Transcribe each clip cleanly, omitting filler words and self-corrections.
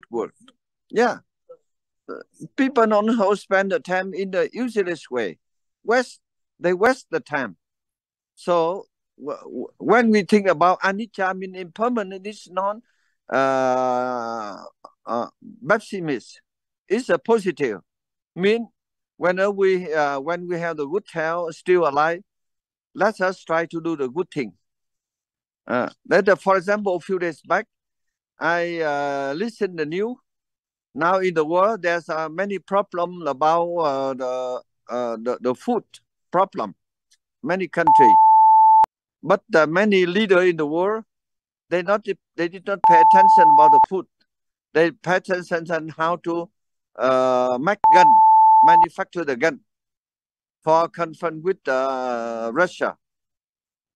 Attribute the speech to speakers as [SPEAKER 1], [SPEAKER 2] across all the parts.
[SPEAKER 1] word. Yeah. People don't spend the time in the useless way. They waste the time. So when we think about anicca, mean impermanent, it's not pessimist. It's a positive. Mean whenever when we have the good health, still alive, let us try to do the good thing. For example, a few days back, I listened to the news. Now in the world, there's many problems about the food problem. Many countries, but many leaders in the world, they did not pay attention about the food. They pay attention on how to make gun, manufacture the gun for confront with Russia.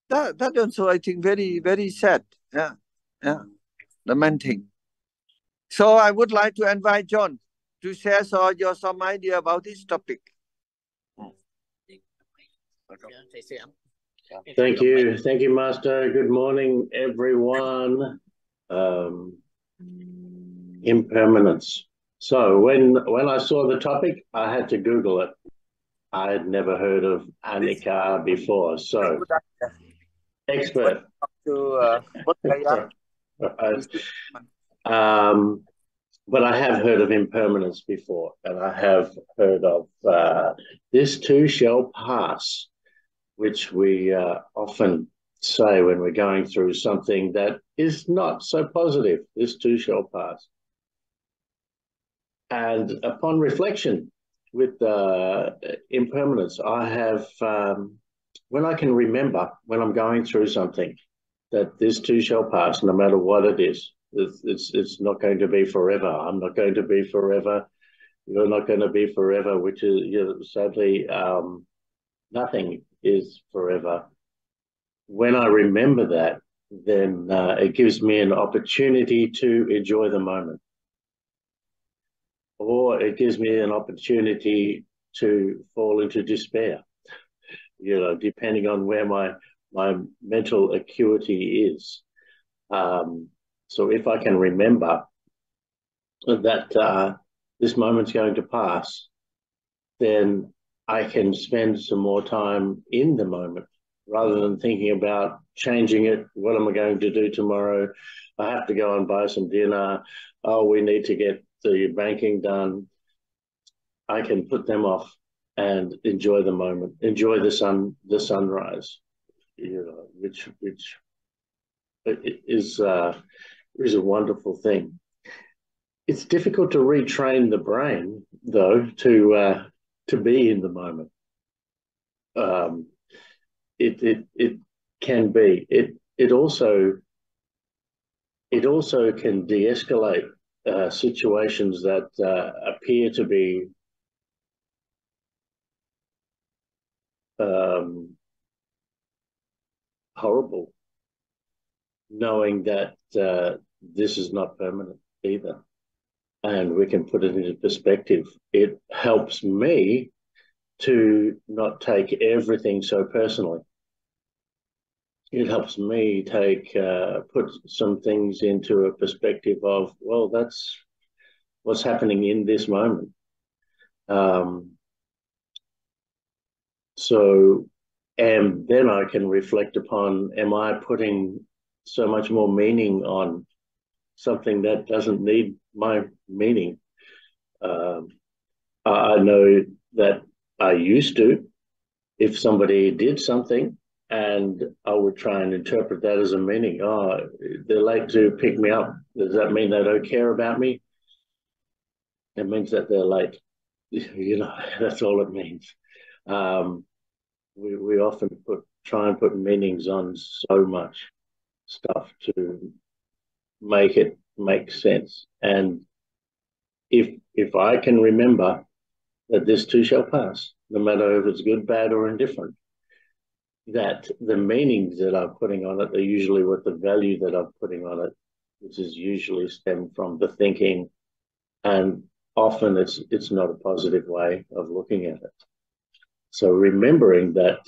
[SPEAKER 1] That also, I think, very, very sad. Yeah, the main thing. So I would like to invite John to share some idea about this topic.
[SPEAKER 2] Thank you, Master. Good morning, everyone. Impermanence. So when I saw the topic, I had to Google it. I had never heard of Anicca before, so expert. But I have heard of impermanence before, and I have heard of this too shall pass, which we often say when we're going through something that is not so positive. This too shall pass. And upon reflection with impermanence, I have, when I can remember when I'm going through something, that this too shall pass, no matter what it is. It's not going to be forever. I'm not going to be forever. You're not going to be forever, which is, sadly, nothing is forever. When I remember that, then it gives me an opportunity to enjoy the moment. Or it gives me an opportunity to fall into despair, depending on where my mental acuity is. So if I can remember that this moment's going to pass, then I can spend some more time in the moment rather than thinking about changing it. What am I going to do tomorrow? I have to go and buy some dinner. Oh, we need to get the banking done. I can put them off and enjoy the moment, enjoy the sunrise, which is a wonderful thing. It's difficult to retrain the brain, though, to be in the moment. It can be. It also can de-escalate situations that appear to be horrible, knowing that this is not permanent either. And we can put it into perspective. It helps me to not take everything so personally. It helps me put some things into a perspective of, well, that's what's happening in this moment. And then I can reflect upon, am I putting so much more meaning on something that doesn't need my meaning? I know that I used to, if somebody did something, and I would try and interpret that as a meaning. Oh, they're late to pick me up. Does that mean they don't care about me? It means that they're late. That's all it means. We often try and put meanings on so much stuff to make it make sense. And if I can remember that this too shall pass, no matter if it's good, bad, or indifferent, that the meanings that I'm putting on it are usually what the value that I'm putting on it, which is usually stemmed from the thinking, and often it's not a positive way of looking at it. So remembering that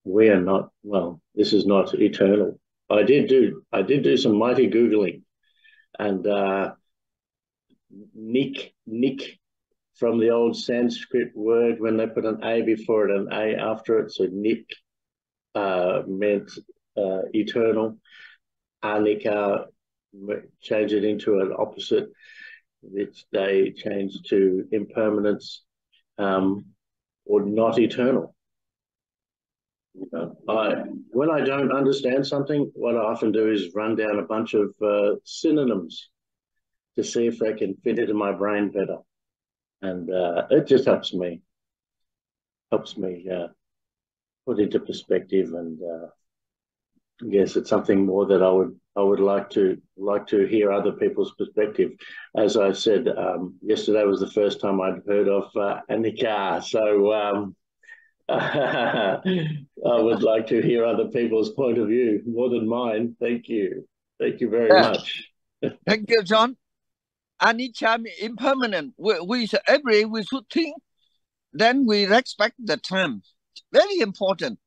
[SPEAKER 2] we are not, well, this is not eternal. I did do some mighty Googling and nick from the old Sanskrit word, when they put an A before it, an A after it, so nick meant eternal. Anicca, change it into an opposite, which they changed to impermanence, or not eternal. When I don't understand something, what I often do is run down a bunch of synonyms to see if they can fit into my brain better. And it just helps me put into perspective. And yes, it's something more that I would like to hear other people's perspective. As I said, yesterday was the first time I'd heard of Anicca, so I would like to hear other people's point of view more than mine. Thank you very much.
[SPEAKER 1] Thank you, John. Anicca means impermanent. We should think. Then we respect the term. Very important.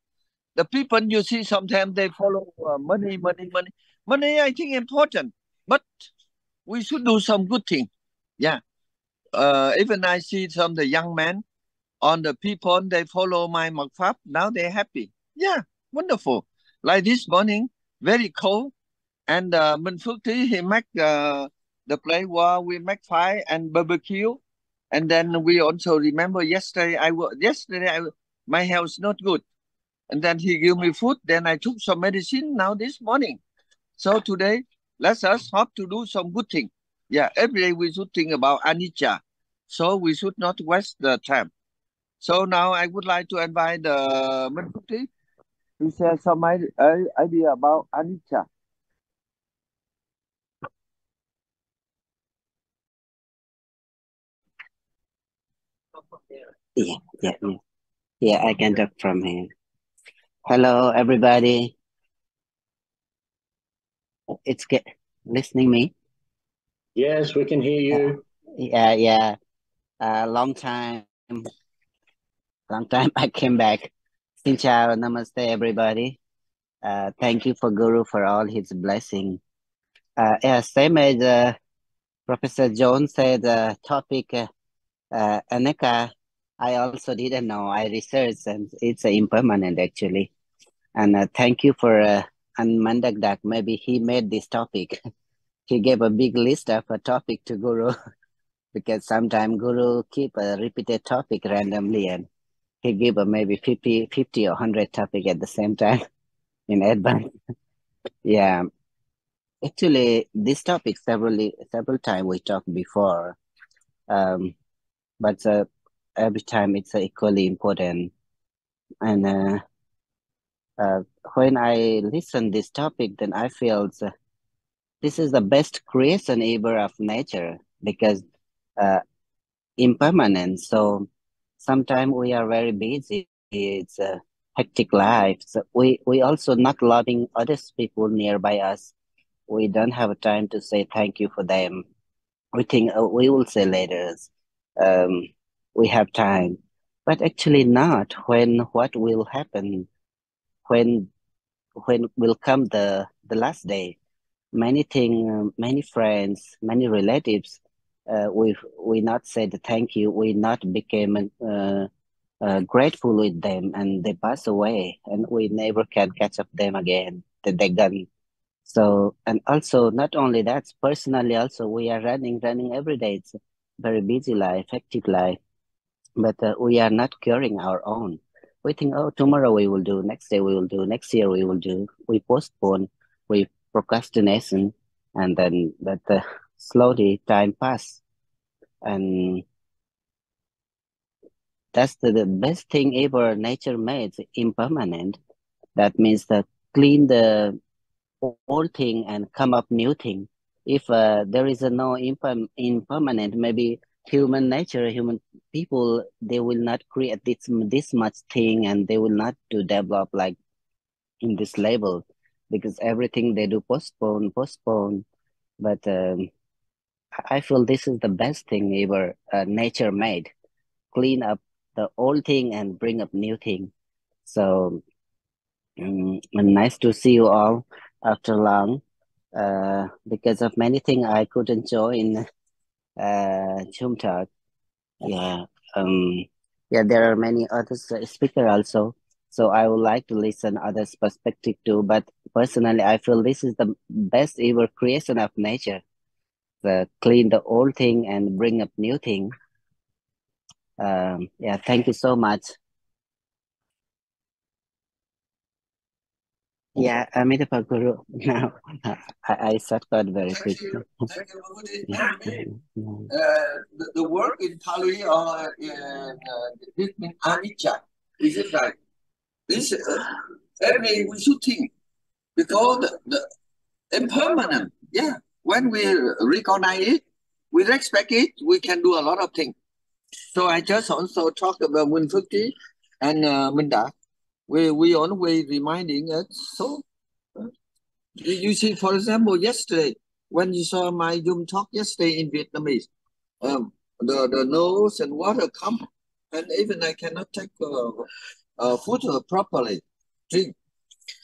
[SPEAKER 1] The people you see sometimes they follow money. Money, I think important, but we should do some good thing. Yeah. Even I see some the young men on the people they follow my mật pháp. Now they happy. Yeah, wonderful. Like this morning, very cold, and Minh Phước Trí he make the place where we make fire and barbecue, and then we also remember yesterday. My health is not good. And then he gave me food. Then I took some medicine now this morning. So today, let us hope to do some good thing. Yeah, every day we should think about Anicca. So we should not waste the time. So now I would like to invite Minh Phúc Trí to share some idea about Anicca.
[SPEAKER 3] Yeah, I can talk from here. Hello, everybody. It's listening me?
[SPEAKER 2] Yes, we can hear you.
[SPEAKER 3] Yeah. Long time I came back. Xin chào, namaste, everybody. Thank you for Guru for all his blessing. Same as Professor John said, the topic Anicca, I also didn't know. I researched and it's impermanent actually. And thank you for Mandak. Maybe he made this topic. He gave a big list of a topic to Guru because sometimes Guru keep a repeated topic randomly and he gave maybe 50 or 100 topic at the same time in advance. Yeah. Actually, this topic several times we talked before. But every time it's equally important. And when I listen this topic, then I feel this is the best creation ever of nature because impermanent. So sometimes we are very busy. It's a hectic life. So we also not loving others people nearby us. We don't have time to say thank you for them. We think we will say later. We have time, but actually not. When what will happen? When will come the last day? Many things, many friends, many relatives, we not said thank you. We not became grateful with them, and they pass away, and we never can catch up them again. That they gone. So, and also not only that, personally also we are running every day. It's a very busy life, hectic life, but we are not curing our own. We think, oh, tomorrow we will do, next day we will do, next year we will do. We postpone, we procrastination, and then but slowly time pass, and that's the best thing ever nature made, impermanent. That means that clean the old thing and come up new thing. If there is no impermanent, maybe human nature, human people, they will not create this much thing, and they will not to develop like in this level because everything they do postpone. But I feel this is the best thing ever nature made. Clean up the old thing and bring up new thing. So nice to see you all after long. Because of many things, I couldn't join Zoom talk. Yeah. Yeah, there are many other speakers also. So I would like to listen others' perspective too. But personally, I feel this is the best ever creation of nature. Clean the old thing and bring up new thing. Yeah, thank you so much. Yeah, Amitabha Guru. Now I shortcut very quick.
[SPEAKER 1] Thank you, Mahudi. The word in Pali or this means Anicca. Is it right? This every we should think because the impermanent. Yeah, when we recognize it, we respect it. We can do a lot of things. So I just also talk about Winfukti and Minda. We always reminding us. So you see, for example, yesterday when you saw my Zoom talk yesterday in Vietnamese, the nose and water come, and even I cannot take food properly, drink.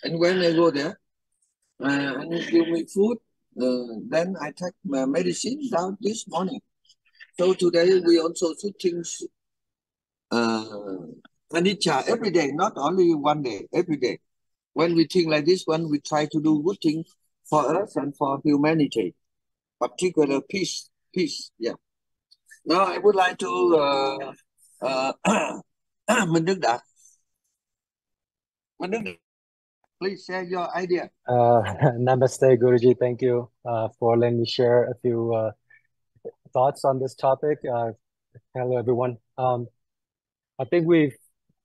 [SPEAKER 1] And when I go there, and you give me food, then I take my medicine down this morning. So today we also should think Anicca every day, not only one day, every day. When we think like this one, we try to do good things for us and for humanity, particular peace. Yeah. Now I would like to Minh Đức Đạt. Minh Đức Đạt, please share your idea.
[SPEAKER 4] Namaste, Guruji. Thank you for letting me share a few thoughts on this topic. Hello, everyone. I think we've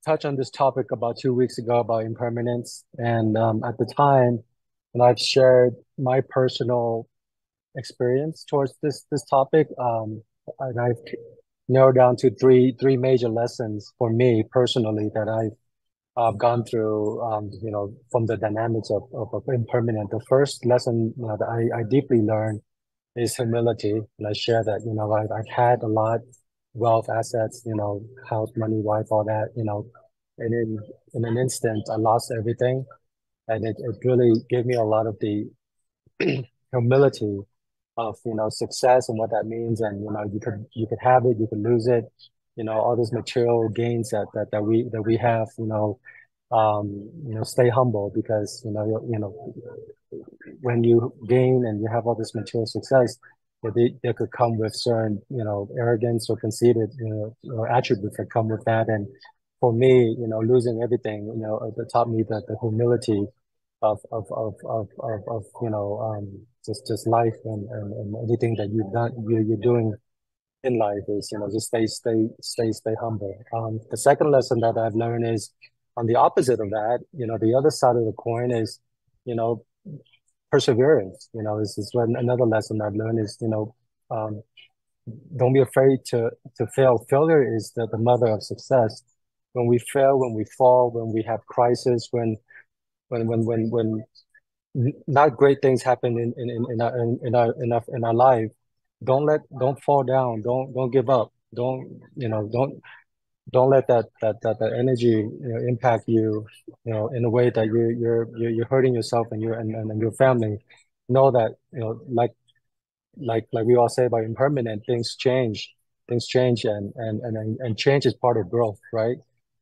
[SPEAKER 4] touched on this topic about 2 weeks ago about impermanence. And at the time, when I've shared my personal experience towards this topic, and I've narrowed down to three major lessons for me personally that I've gone through, from the dynamics of impermanent. The first lesson that I deeply learned is humility. And I share that, I've had a lot, wealth, assets, house, money, wife, all that, and in an instant, I lost everything. And it really gave me a lot of the humility of, success and what that means. And, you could have it, you could lose it, all those material gains that we have, stay humble because, when you gain and you have all this material success, they could come with certain, arrogance or conceited, attributes that come with that. And for me, losing everything, it taught me that the humility of just life and anything that you're doing in life is, just stay humble. The second lesson that I've learned is on the opposite of that, the other side of the coin is, perseverance. Is when another lesson I've learned is, don't be afraid to fail. Failure is the mother of success. When we fail, when we fall, when we have crisis, when not great things happen in our life, don't fall down, don't give up, don't let that energy impact you, in a way that you're hurting yourself and your family. Know that, like we all say about impermanent, things change and change is part of growth, right?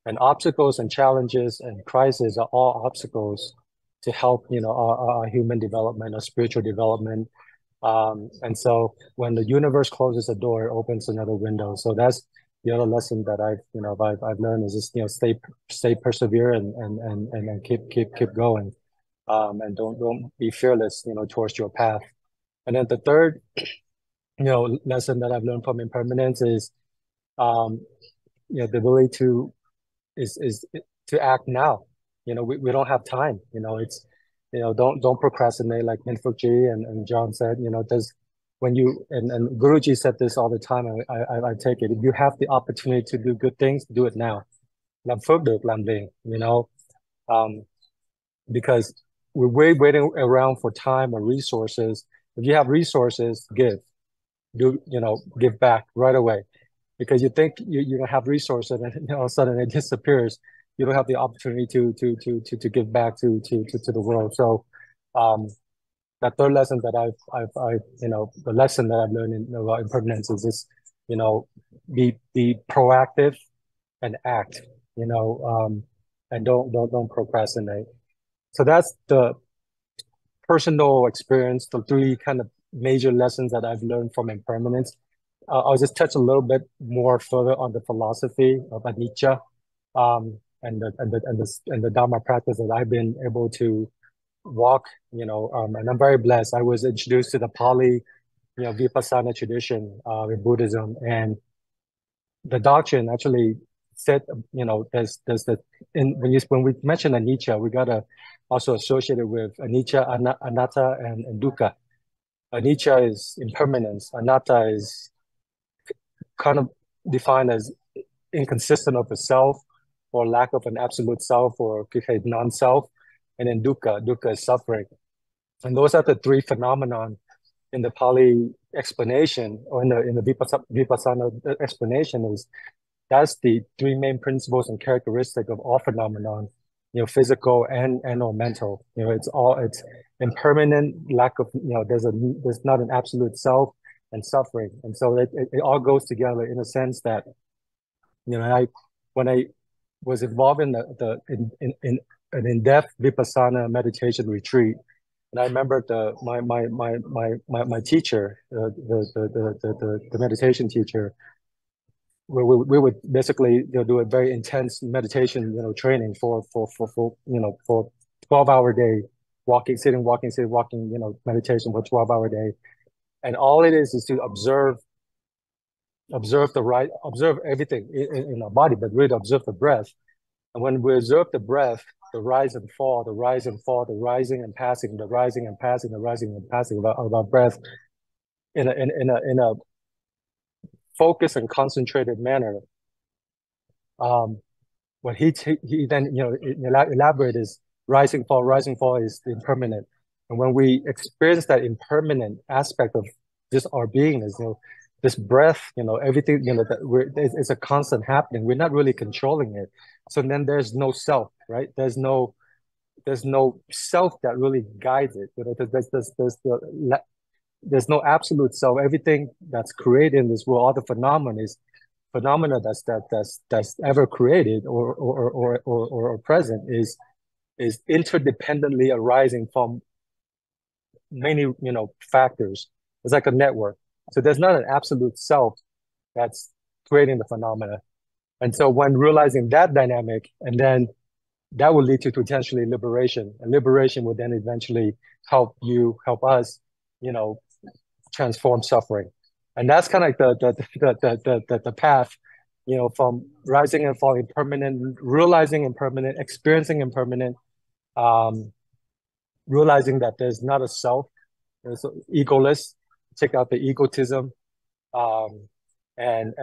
[SPEAKER 4] And obstacles and challenges and crises are all obstacles to help, our human development, our spiritual development. And so when the universe closes a door, it opens another window. So that's the other lesson that I've learned is just, stay persevere and keep going. And don't be fearless, towards your path. And then the third, lesson that I've learned from impermanence is, the ability to act now. We don't have time. It's, don't procrastinate, like Minfukji and John said. When you and Guruji said this all the time, I take it. If you have the opportunity to do good things, do it now. Làm phước được, làm liền, because we're waiting around for time or resources. If you have resources, give back right away, because you think you don't have resources and all of a sudden it disappears. You don't have the opportunity to give back to the world. So that third lesson that I've the lesson that I've learned about impermanence is this, be proactive and act, and don't procrastinate. So that's the personal experience, the three kind of major lessons that I've learned from impermanence. I'll just touch a little bit more further on the philosophy of Anicca, and the Dharma practice that I've been able to walk, and I'm very blessed. I was introduced to the Pali, Vipassana tradition in Buddhism, and the doctrine actually said, there's the when we mention anicca, we gotta also associate it with anicca, anatta, and dukkha. Anicca is impermanence. Anatta is kind of defined as inconsistent of a self, or lack of an absolute self, or non-self, and then dukkha is suffering. And those are the three phenomenon in the Pali explanation, or in the Vipassana explanation. That's the three main principles and characteristics of all phenomenon, physical and or mental. It's impermanent, lack of, there's not an absolute self, and suffering. And so it all goes together in a sense that, when I was involved in an in-depth Vipassana meditation retreat, and I remember my teacher, the meditation teacher, we would basically do a very intense meditation training for 12-hour day, sitting walking meditation for 12-hour day, and all it is to observe everything in our body, but really observe the breath. And when we observe the breath, the rise and fall, the rise and fall, the rising and passing, the rising and passing, the rising and passing of our breath in a focused and concentrated manner. What he then elaborate is rising fall is the impermanent. And when we experience that impermanent aspect of just our beingness, this breath, everything, it's a constant happening. We're not really controlling it. So then there's no self, right? There's no self that really guides it. There's no absolute self. Everything that's created in this world, all the phenomena that's ever created or present is interdependently arising from many factors. It's like a network. So there's not an absolute self that's creating the phenomena. And so when realizing that dynamic, and then that will lead to potentially liberation, and liberation will then eventually help us, transform suffering. And that's kind of like the path, from rising and falling, impermanent, realizing impermanent, experiencing impermanent, realizing that there's not a self, there's egoless, take out the egotism, and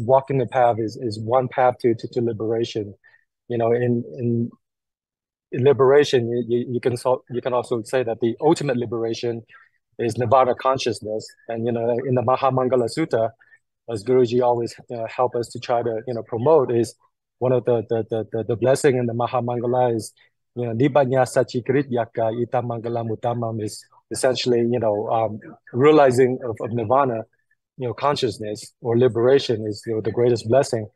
[SPEAKER 4] walking the path is one path to liberation. In liberation, you can also say that the ultimate liberation is Nirvana consciousness. And in the Mahamangala Sutta, as Guruji always help us to try to promote, is one of the blessing in the Mahamangala is Nibbanya Sachikrit Yaka Ita Mangala Mutamam, is essentially realizing of Nirvana, consciousness or liberation is the greatest blessing.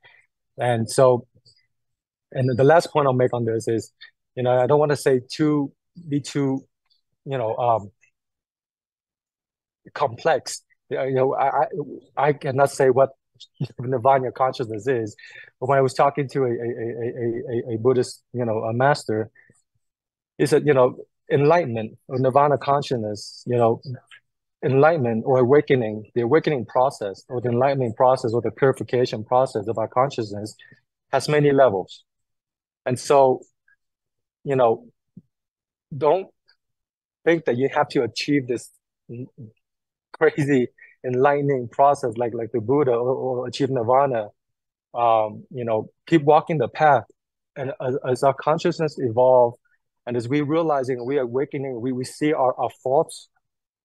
[SPEAKER 4] And so, and the last point I'll make on this is, I don't want to say be too complex. I cannot say what Nirvana consciousness is, but when I was talking to a Buddhist a master, he said enlightenment or Nirvana consciousness, enlightenment or awakening, the awakening process or the enlightenment process or the purification process of our consciousness has many levels. And so don't think that you have to achieve this crazy enlightening process like the Buddha or achieve Nirvana. Keep walking the path, and as our consciousness evolve, and as we realizing, we awakening, we see our faults,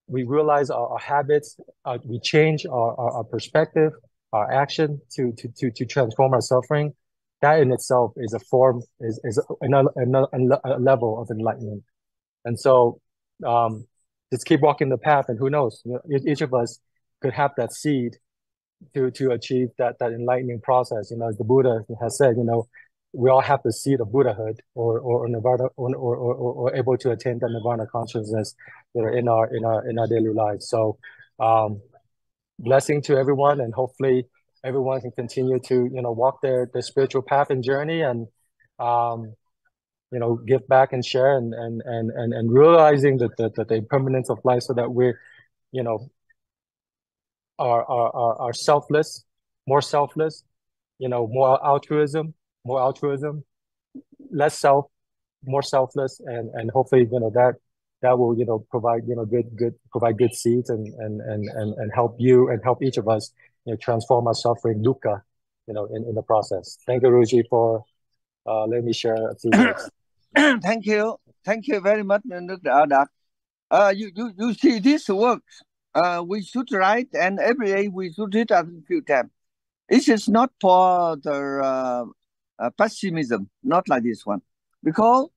[SPEAKER 4] we realize our habits, we change our perspective, our action to transform our suffering. That in itself is a form, is a level of enlightenment. And so just keep walking the path, and who knows, each of us could have that seed to achieve that enlightening process. As the Buddha has said, we all have the seed of Buddhahood or nirvana or able to attain that nirvana consciousness in our daily lives. So blessing to everyone, and hopefully everyone can continue to walk their spiritual path and journey, and give back and share, and realizing that the impermanence of life, so that we're are selfless, more selfless, more altruism, less self, more selfless, and hopefully that will provide provide good seeds, and help you and help each of us transform our suffering dukkha in the process. Thank you, Ruji, for letting me share a few words.
[SPEAKER 1] Thank you very much, Dr. Adat. You see, this works. We should write, and every day we should read a few times. It is not for the pessimism, not like this one, because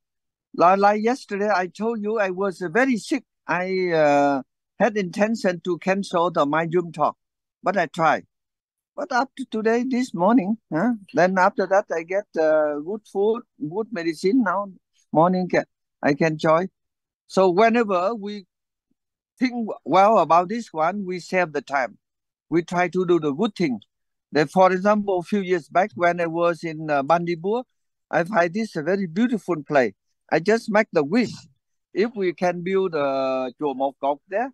[SPEAKER 1] like yesterday I told you I was very sick. I had intention to cancel my Zoom talk, but I tried. But after today, this morning, then after that I get good food, good medicine. Now morning I can join. So whenever we think well about this one, we save the time. We try to do the good thing. That, for example, a few years back when I was in Bandipur, I find this a very beautiful place. I just make the wish if we can build a chùa Một Cột there,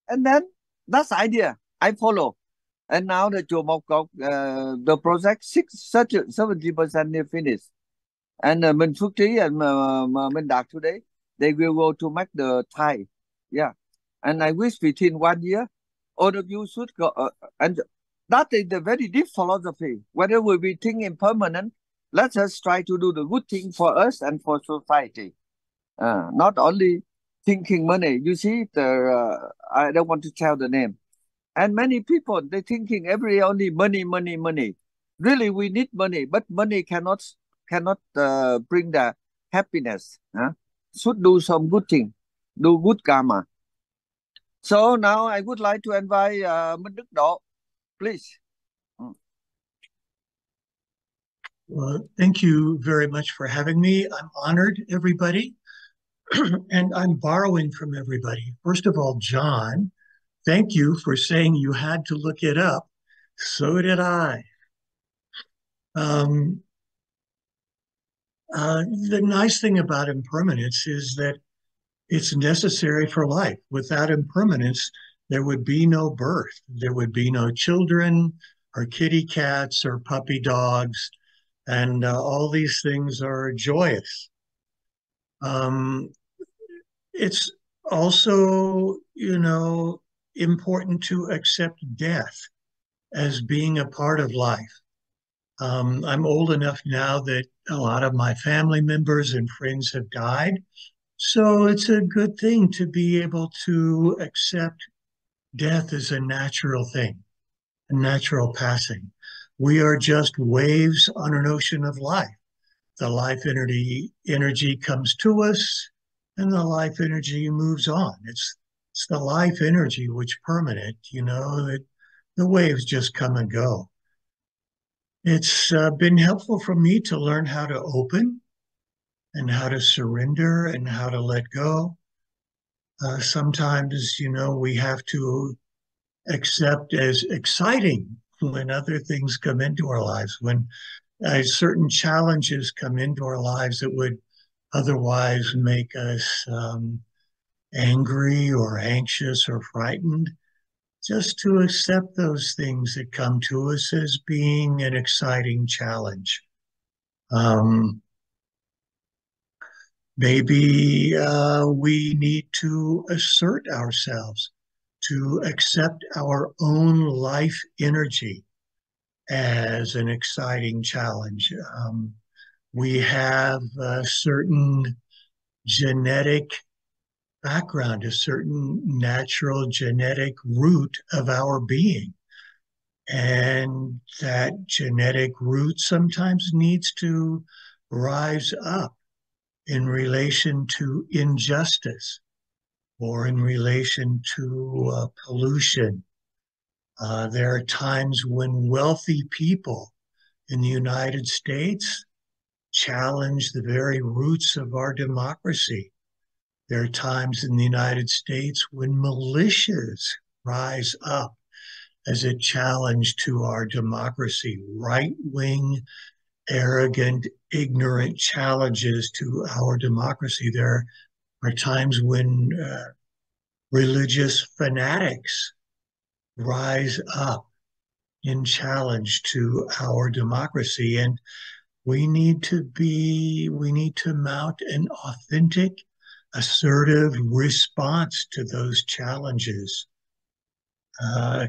[SPEAKER 1] and then that's the idea I follow. And now the chùa Một Cột, the project 70% near finished. And Minh Phước Trí and Minh Đạt today, they will go to make the Thay. Yeah. And I wish within 1 year, all of you should go. And that is the very deep philosophy. Whenever we think impermanent, let us try to do the good thing for us and for society. Not only thinking money. You see, I don't want to tell the name. And many people, they thinking every day only money, money, money. Really, we need money, but money cannot bring the happiness. Should do some good thing, do good karma. So now I would like to invite Minh Đức Độ, please.
[SPEAKER 5] Well, thank you very much for having me. I'm honored, everybody, and I'm borrowing from everybody. First of all, John, thank you for saying you had to look it up. So did I. The nice thing about impermanence is that it's necessary for life. Without impermanence, there would be no birth. There would be no children or kitty cats or puppy dogs. And all these things are joyous. It's also, important to accept death as being a part of life. I'm old enough now that a lot of my family members and friends have died. So it's a good thing to be able to accept death as a natural thing, a natural passing. We are just waves on an ocean of life. The life energy comes to us, and the life energy moves on. It's the life energy which permanent, that the waves just come and go. It's been helpful for me to learn how to open and how to surrender and how to let go. Sometimes, we have to accept as exciting when other things come into our lives, when certain challenges come into our lives that would otherwise make us angry or anxious or frightened. Just to accept those things that come to us as being an exciting challenge. Maybe we need to assert ourselves, to accept our own life energy as an exciting challenge. We have a certain genetic background, a certain natural genetic root of our being. And that genetic root sometimes needs to rise up in relation to injustice. or in relation to pollution. There are times when wealthy people in the United States challenge the very roots of our democracy. There are times in the United States when militias rise up as a challenge to our democracy, right-wing, arrogant, ignorant challenges to our democracy. There are times when religious fanatics rise up in challenge to our democracy. And we need to mount an authentic, assertive response to those challenges.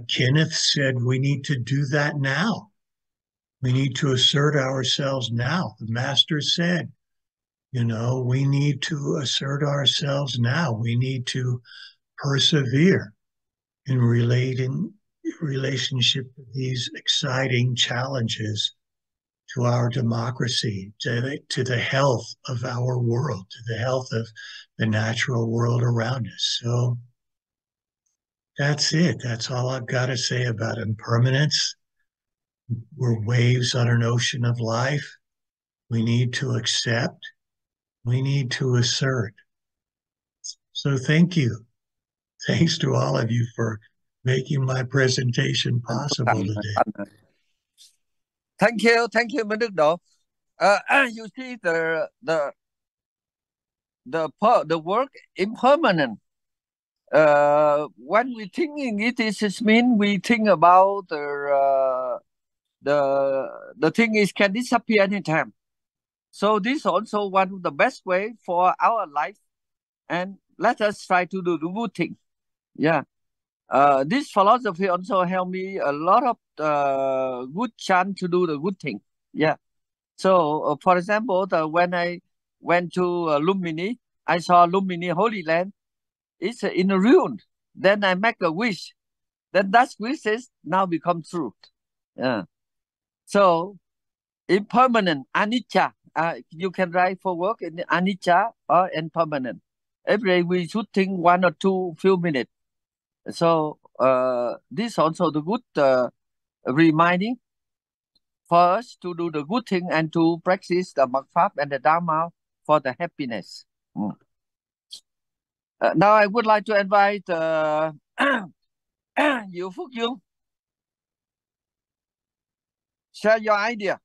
[SPEAKER 5] Kenneth said we need to do that now. We need to assert ourselves now. The master said, we need to assert ourselves now. We need to persevere in relationship to these exciting challenges to our democracy, to the health of our world, to the health of the natural world around us. So that's it. That's all I've got to say about impermanence. We're waves on an ocean of life. We need to accept. We need to assert. So thank you. Thanks to all of you for making my presentation possible today.
[SPEAKER 1] Thank you, Minh Đức Độ. You see the work impermanent. When we thinking it is mean we think about the thing is can disappear anytime. So this also one of the best way for our life, and let us try to do the good thing. Yeah. This philosophy also helped me a lot of good chance to do the good thing. Yeah. So, for example, when I went to Lumini, I saw Lumini Holy Land. It's in a ruin. Then I make a wish. Then that wish is now become truth. Yeah. So, impermanent, anicca. You can write for work in anicca or impermanent. Every day we should think 1 or 2 few minutes. So this also the good reminding for us to do the good thing and to practice the Mật Pháp and the Dharma for the happiness. Now I would like to invite Diệu Phúc Dương. Share your idea.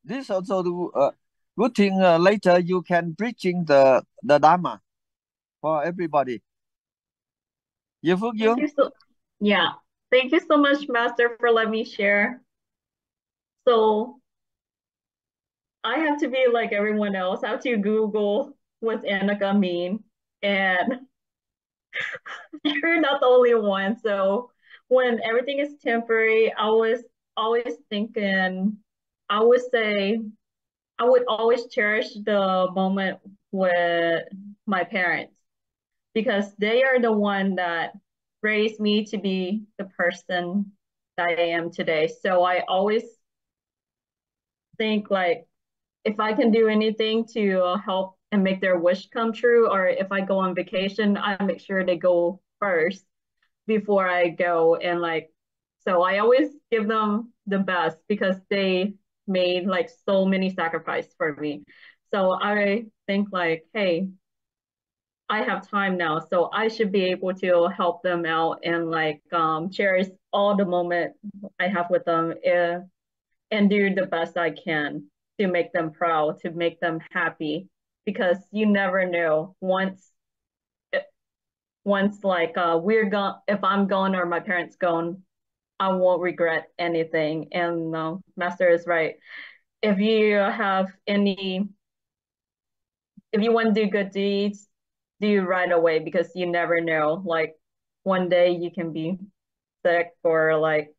[SPEAKER 1] This also the good thing. Later you can preaching the Dharma for everybody. Diệu Phúc Dương.
[SPEAKER 6] Thank you so much, Master, for letting me share. So I have to be like everyone else. I have to Google what's Anicca mean, and you're not the only one. So when everything is temporary, I was always thinking, I would always cherish the moment with my parents, because they are the one that raised me to be the person that I am today. So I always think like, if I can do anything to help and make their wish come true, or if I go on vacation, I make sure they go first before I go. And like, so I always give them the best because they made like so many sacrifices for me. So I think like, hey, I have time now, so I should be able to help them out and like cherish all the moment I have with them, and do the best I can to make them proud, to make them happy, because you never know once like we're gone, if I'm gone or my parents gone, I won't regret anything. And Master is right. If you want to do good deeds, do right away, because you never know, like one day you can be sick or like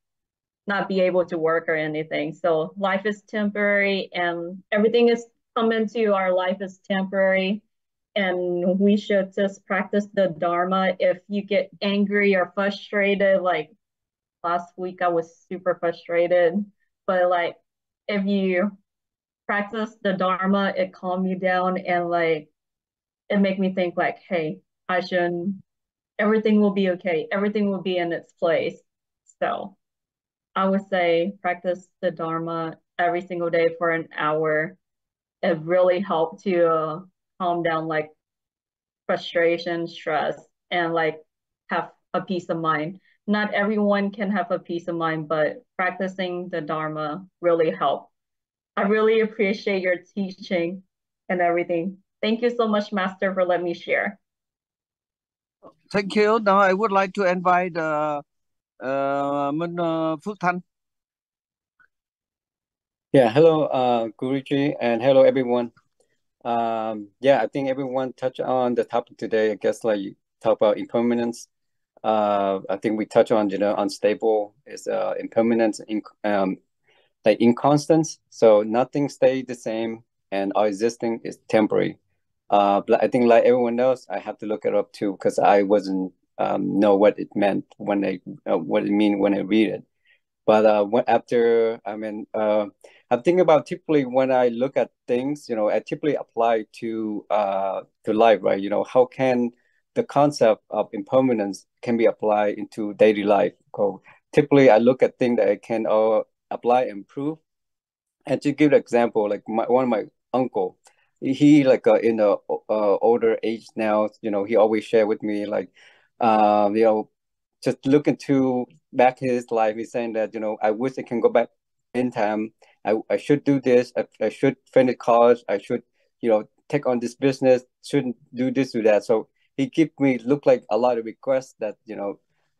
[SPEAKER 6] not be able to work or anything. So life is temporary, and everything is coming to our life is temporary, and we should just practice the Dharma. If you get angry or frustrated, like last week I was super frustrated, but like if you practice the Dharma, it calmed me down, and like it made me think like, hey, I shouldn't everything will be okay. Everything will be in its place. So I would say practice the Dharma every single day for an hour. It really helped to calm down like frustration, stress, and like have a peace of mind. Not everyone can have a peace of mind, but practicing the Dharma really helped. I really appreciate your teaching and everything. Thank you so much, Master, for letting me share.
[SPEAKER 1] Thank you. Now I would like to invite Phước Thanh.
[SPEAKER 7] Yeah, hello, Guruji, and hello, everyone. Yeah, I think everyone touched on the topic today. I guess like you talk about impermanence. I think we touch on, unstable is impermanence, like inconstant. So nothing stays the same, and our existing is temporary. But I think like everyone else, I have to look it up too because I wasn't know what it meant when what it mean when I read it. But I'm thinking about typically when I look at things, I typically apply to life, right? How can the concept of impermanence can be applied into daily life? So typically, I look at things that I can apply and improve. And to give an example, like one of my uncle, he like in a older age now, he always share with me like, just look into back his life. He's saying that, I wish I can go back in time. I should do this. I should finish college. I should, take on this business. Shouldn't do this, do that. So he give me look like a lot of requests that,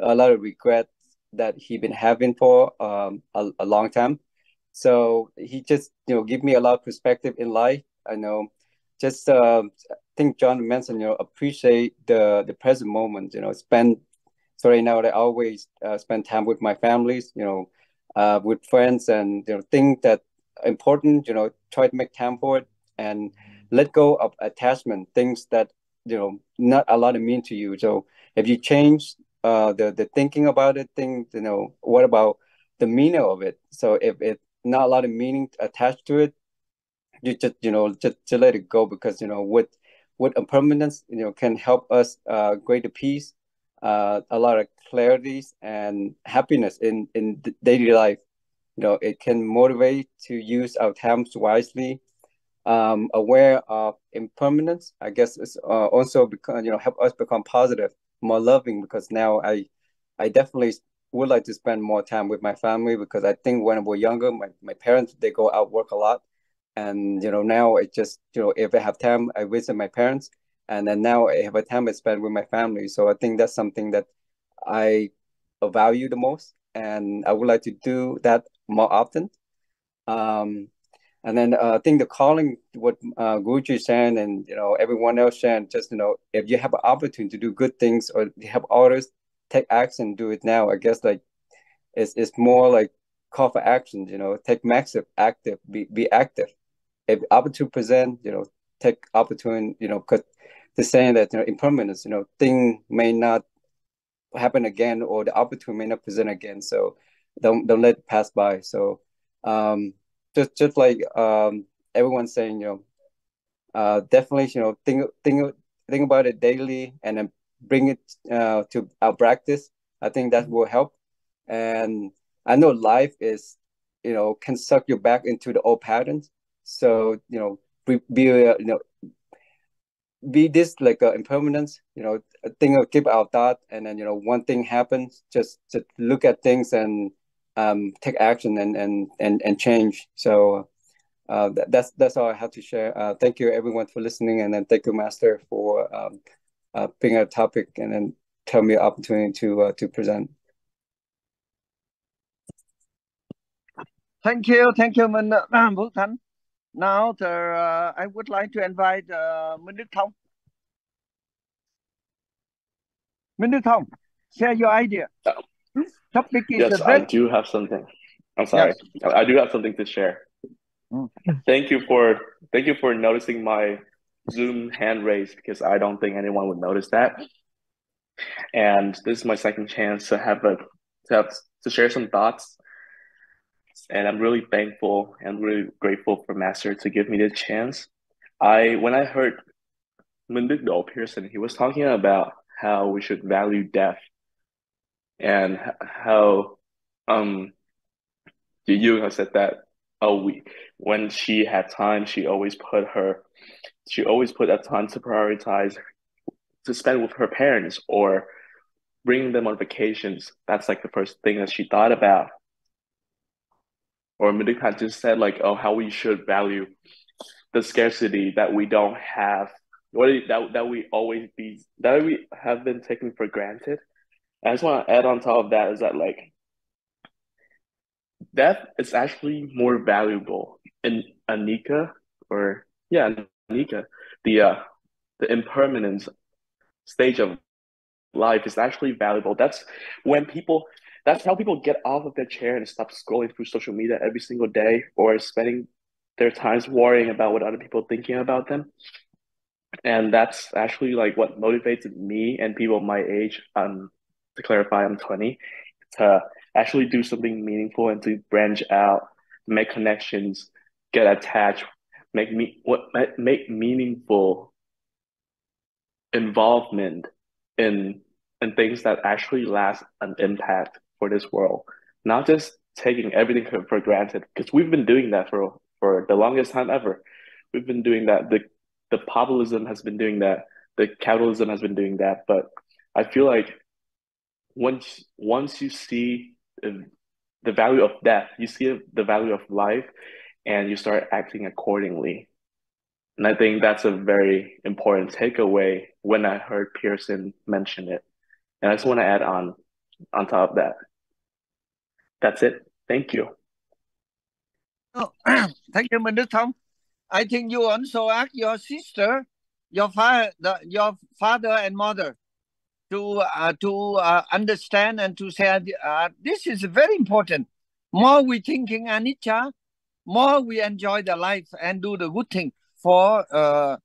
[SPEAKER 7] a lot of regrets that he been having for a long time. So he just, give me a lot of perspective in life. I know, just I think John mentioned, appreciate the present moment. Spend. So right now, I always spend time with my families, with friends, and things that are important. Try to make time for it and let go of attachment, things that not a lot of mean to you. So if you change the thinking about it, think what about the meaning of it? So if it not a lot of meaning attached to it, you just just let it go because with impermanence can help us greater peace, a lot of clarities and happiness in daily life. It can motivate to use our times wisely. Aware of impermanence, I guess, is also help us become positive, more loving. Because now I definitely would like to spend more time with my family because I think when we were younger, my parents they go out work a lot, and now it just if I have time, I visit my parents, and then now I have a time I spend with my family. So I think that's something that I value the most, and I would like to do that more often. And then I think the calling, what Guruji is saying, and everyone else saying, just if you have an opportunity to do good things or you have orders, take action, do it now. I guess like it's more like call for action. Take massive active, be active. If opportunity present, take opportunity. Because they're saying that impermanence, thing may not happen again, or the opportunity may not present again. So don't let it pass by. So just like everyone's saying, definitely think about it daily and then bring it to our practice. I think that will help. And I know life is can suck you back into the old patterns. So be this like impermanence, think of keep our thought, and then one thing happens, just look at things and take action and change. So that's all I have to share. Thank you everyone for listening, and then thank you Master for bringing a topic and then tell me the opportunity to present.
[SPEAKER 1] Thank you, Phước Thanh. Now, I would like to invite Minh Đức Thông. Minh Đức Thông, share your idea. Topic is
[SPEAKER 8] yes, I do have something. I'm sorry. Yes. I do have something to share. Thank you for noticing my Zoom hand raised, because I don't think anyone would notice that. And this is my second chance to share some thoughts. And I'm really thankful and really grateful for Master to give me the chance. When I heard Minh Đức Do Pearson, he was talking about how we should value death, and how Dieu has said that when she had time, she always put that time to prioritize, to spend with her parents or bringing them on vacations. That's like the first thing that she thought about. Or Anicca just said like, oh, how we should value the scarcity that we don't have, that we have been taken for granted. And I just want to add on top of that is that like death is actually more valuable in Anicca, Anicca, the impermanence stage of life is actually valuable. That's how people get off of their chair and stop scrolling through social media every single day or spending their times worrying about what other people are thinking about them. And that's actually like what motivates me and people my age, to clarify, I'm 20, to actually do something meaningful and to branch out, make connections, get attached, make meaningful involvement in things that actually last an impact for this world, not just taking everything for granted, because we've been doing that for the longest time ever. We've been doing that. The populism has been doing that. The capitalism has been doing that. But I feel like once you see the value of death, you see the value of life, and you start acting accordingly. And I think that's a very important takeaway when I heard Pearson mention it. And I just want to add on top of that. That's it. Thank you.
[SPEAKER 1] Oh, thank you, Minh Đức Thông. I think you also ask your sister, your father and mother to understand and to say this is very important. More we thinking anicca, more we enjoy the life and do the good thing. For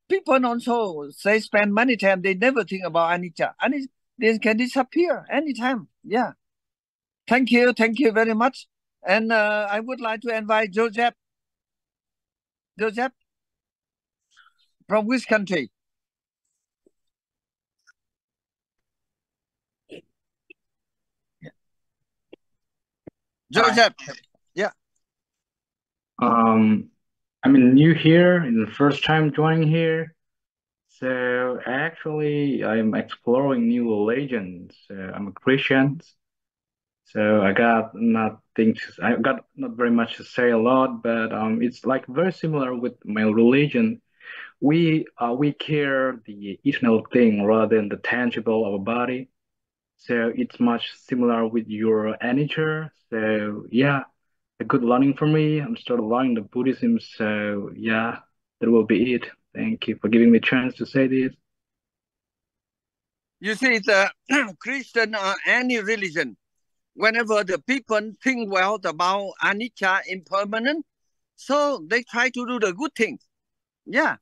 [SPEAKER 1] people also say spend money time, they never think about anicca, and they can disappear anytime. Yeah. Thank you very much. And I would like to invite Joseph. Joseph, from which country? Joseph. Yeah.
[SPEAKER 9] I'm new here, and the first time joining here. So actually, I'm exploring new religions. I'm a Christian, so I got not very much to say a lot, but it's like very similar with my religion. We care the eternal thing rather than the tangible of a body. So it's much similar with your nature. So yeah, a good learning for me. I'm still learning the Buddhism. So yeah, that will be it. Thank you for giving me a chance to say this.
[SPEAKER 1] You see, the Christian or any religion, whenever the people think well about anicca, impermanent, so they try to do the good things. Yeah.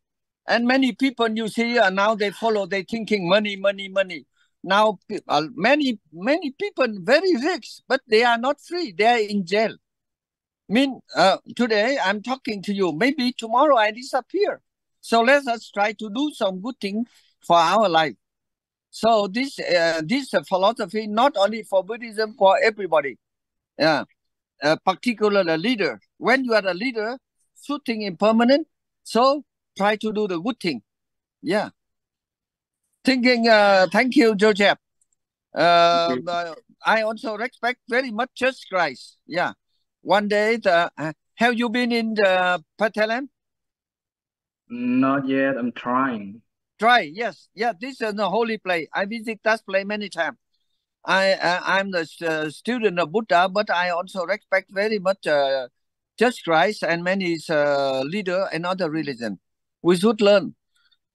[SPEAKER 1] And many people you see now they thinking money. Now many people very rich, but they are not free. They are in jail. Today I'm talking to you. Maybe tomorrow I disappear. So let us try to do some good thing for our life. So this philosophy not only for Buddhism, for everybody. Yeah, particularly a leader. When you are a leader, should think impermanent. So try to do the good thing. Yeah. Thank you, Joseph. I also respect very much Jesus Christ. Yeah. One day, have you been in the Thailand?
[SPEAKER 9] Not yet. I'm trying.
[SPEAKER 1] Try, yes. Yeah, this is a holy place. I visit that place many times. I'm the student of Buddha, but I also respect very much Jesus Christ and many leader and other religion. We should learn.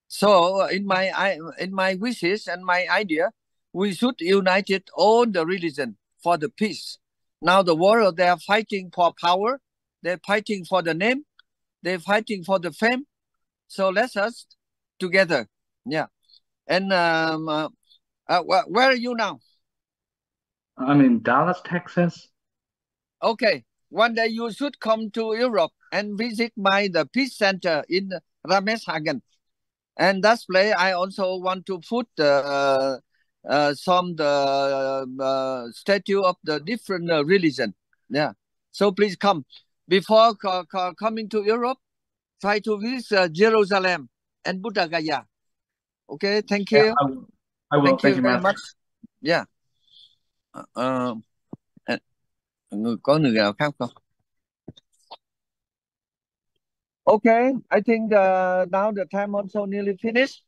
[SPEAKER 1] So in my wishes and my idea, we should unite all the religion for the peace. Now the world, they are fighting for power. They're fighting for the name. They're fighting for the fame. So let's us together. Yeah. And where are you now?
[SPEAKER 9] I'm in Dallas, Texas.
[SPEAKER 1] Okay. One day you should come to Europe and visit the Peace Center in Rameshagen. And that's play. I also want to put some the statue of the different religion. Yeah. So please come. Before coming to Europe, try to visit Jerusalem and Buddha Gaya. Okay. Thank you.
[SPEAKER 9] Yeah, I will.
[SPEAKER 1] Thank you very much. Yeah. Có người nào khác không? Okay, I think now the time also nearly finished.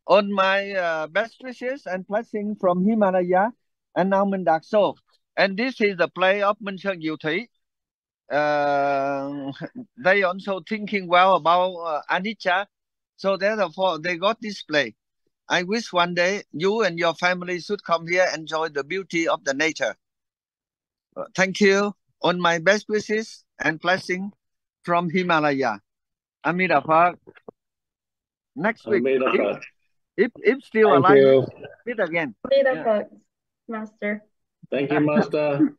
[SPEAKER 1] On my best wishes and blessing from Himalaya and now Minh Đạt So. And this is the play of Minh Sơn Diệu Thủy. They also thinking well about Anicca. So therefore they got this play. I wish one day you and your family should come here and enjoy the beauty of the nature. Thank you. On my best wishes and blessing from Himalaya. Amida Park. Next week. If still
[SPEAKER 4] Thank
[SPEAKER 1] alive,
[SPEAKER 4] you.
[SPEAKER 1] meet again.
[SPEAKER 6] Amida Park, Master.
[SPEAKER 2] Thank you, Master.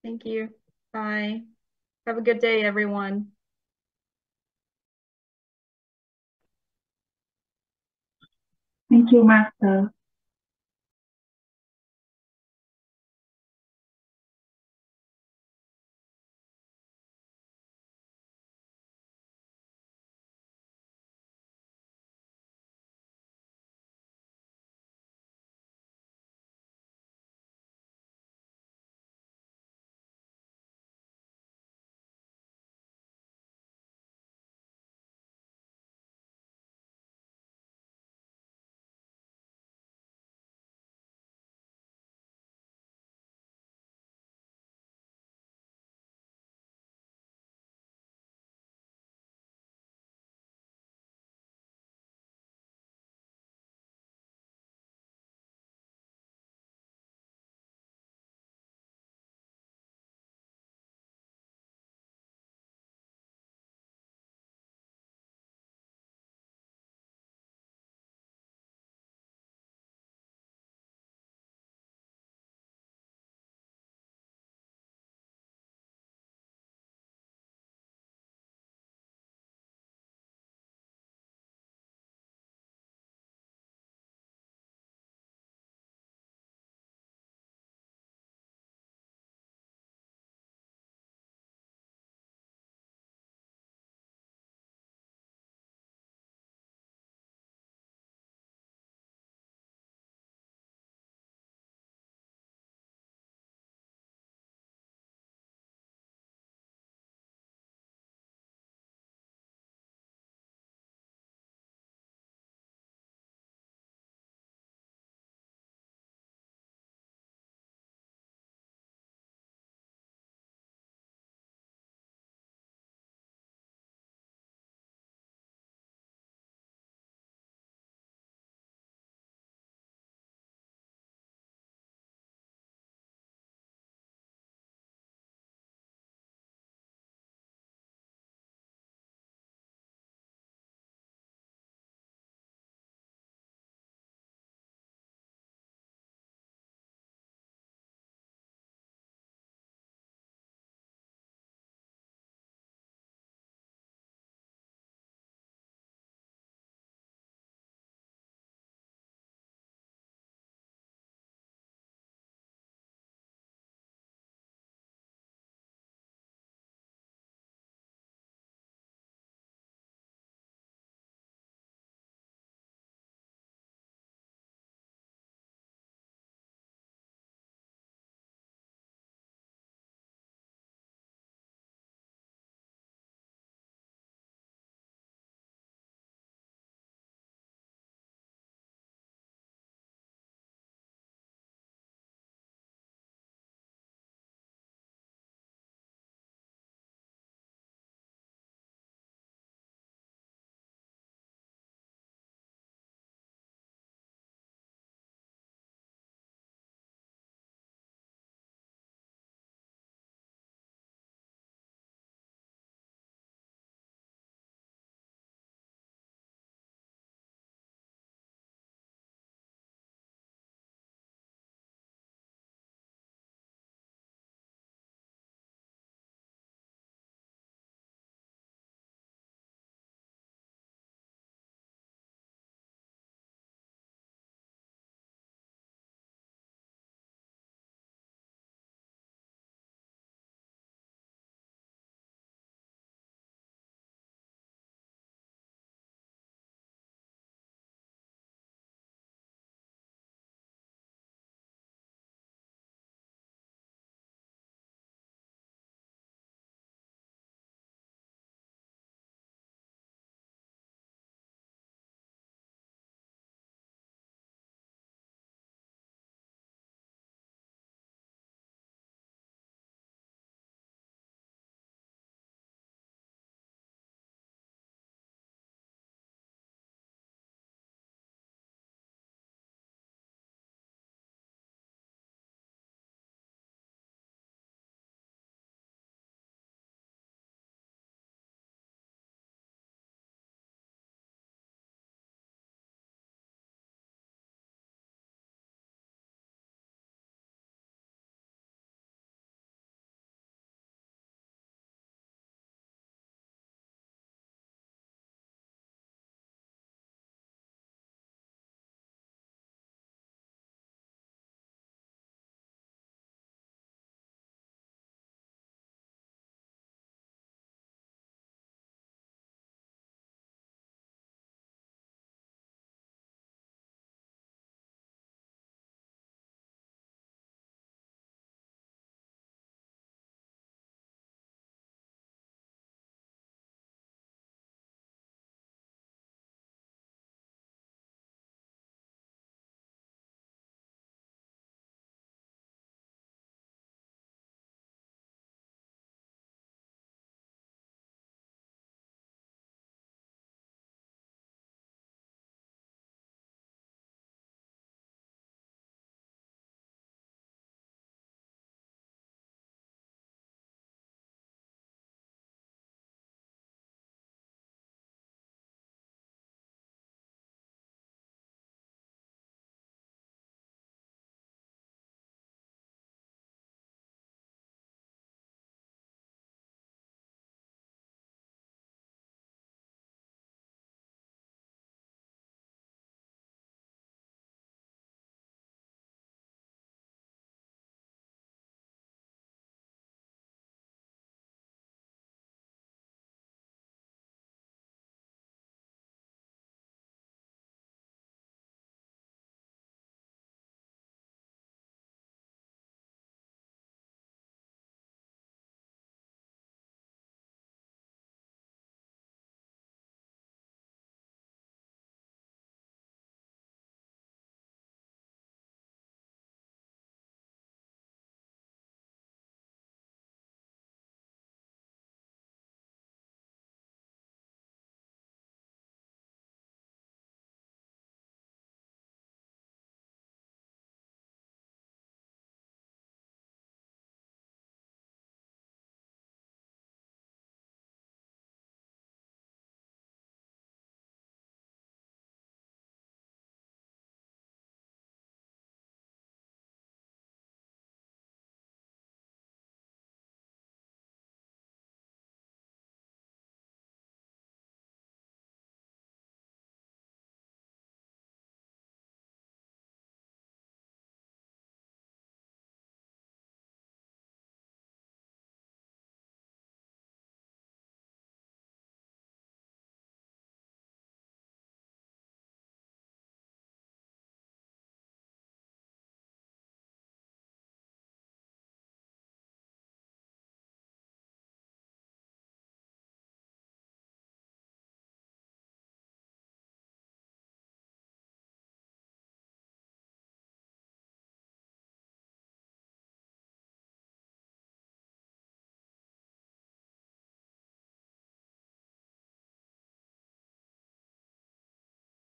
[SPEAKER 6] Thank you. Bye. Have a good day, everyone.
[SPEAKER 10] Thank you, Master.